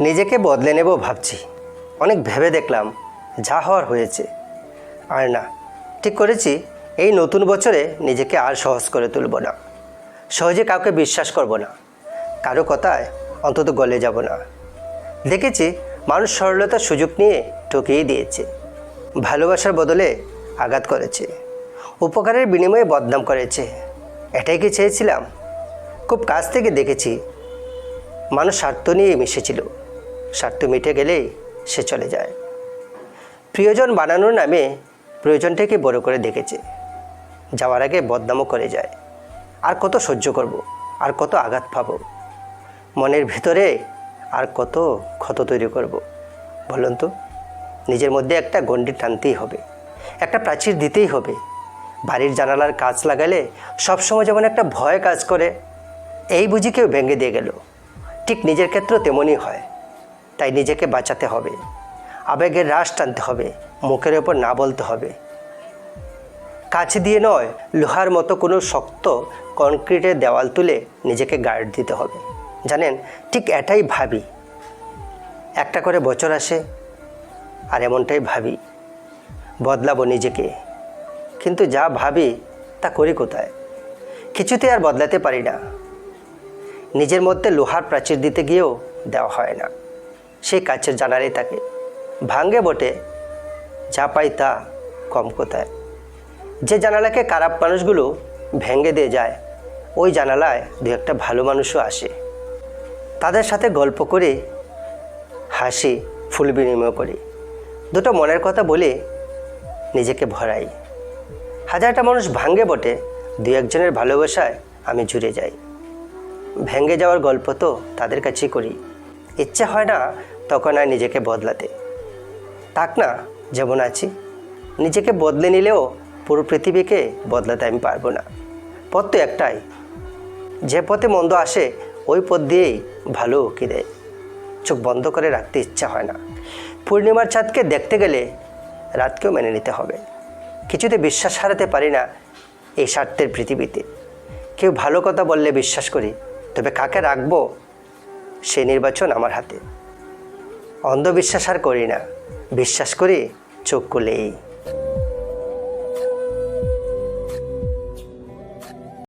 নিজেকে বদলে নেব ভাবছি। অনেক ভেবে দেখলাম যা হওয়ার হয়েছে। আর না, ঠিক করেছি এই নতুন বছরে নিজেকে আর সহজ করে তুলব না। সহজে কাউকে বিশ্বাস করব না, কারো কথায় অন্তত গলে যাব না। দেখেছি মানুষ সরলতার সুযোগ নিয়ে ঠকিয়ে দিয়েছে, ভালোবাসার বদলে আঘাত করেছে, উপকারের বিনিময়ে বদনাম করেছে। এটাই কি চেয়েছিলাম? খুব কাছ থেকে দেখেছি মানুষ স্বার্থ নিয়ে মিশেছিল, স্বার্থ মিটে গেলেই সে চলে যায়। প্রিয়জন বানানোর নামে প্রয়োজনটাকে বড় করে দেখেছে, যাওয়ার আগে বদনামও করে যায়। আর কত সহ্য করব, আর কত আঘাত পাবো, মনের ভিতরে আর কত ক্ষত তৈরি করব বলুন তো? নিজের মধ্যে একটা গণ্ডি টানতেই হবে, একটা প্রাচীর দিতেই হবে। বাড়ির জানালার কাঁচ লাগালে সবসময় যেমন একটা ভয় কাজ করে, এই বুঝি কেউ ভেঙে দিয়ে গেল। ঠিক নিজের ক্ষেত্রেও তেমনই হয়। তাই নিজেকে বাঁচাতে হবে, আবেগের রাশ টানতে হবে, মুখের ওপর না বলতে হবে। কাছে দিয়ে নয়, লোহার মতো কোনো শক্ত কনক্রিটের দেওয়াল তুলে নিজেকে গার্ড দিতে হবে। জানেন, ঠিক এটাই ভাবি। একটা করে বছর আসে আর এমনটাই ভাবি বদলাবো নিজেকে, কিন্তু যা ভাবি তা করি কোথায়? কিছুতে আর বদলাতে পারি না। নিজের মধ্যে লোহার প্রাচীর দিতে গিয়েও দেওয়া হয় না, সেই কাছের জানালায় থাকে। ভাঙ্গে বটে, যা পাই তা কম কোথায়। যে জানালাকে খারাপ মানুষগুলো ভেঙে দিয়ে যায়, ওই জানালায় দু একটা ভালো মানুষও আসে। তাদের সাথে গল্প করে হাসি, ফুল বিনিময় করি, দুটো মনের কথা বলে নিজেকে ভরাই। হাজারটা মানুষ ভাঙ্গে বটে, দু একজনের ভালোবাসায় আমি জুড়ে যাই। ভেঙে যাওয়ার গল্প তো তাদের কাছেই করি। ইচ্ছে হয় না তখন আর নিজেকে বদলাতে। থাক না যেমন আছি। নিজেকে বদলে নিলেও পুরো পৃথিবীকে বদলাতে আমি পারবো না। পথ তো একটাই, যে পথে মন্দ আসে ওই পথ দিয়েই ভালো উকি দেয়। চোখ বন্ধ করে রাখতে ইচ্ছা হয় না। পূর্ণিমার চাঁদকে দেখতে গেলে রাতকেও মেনে নিতে হবে। কিছুতে বিশ্বাস হারাতে পারি না এই স্বার্থের পৃথিবীতে। কেউ ভালো কথা বললে বিশ্বাস করি, তবে কাকে রাখবো সেই নির্বাচন আমার হাতে। অন্ধবিশ্বাস আর করি না, বিশ্বাস করি চোখ খুলেই।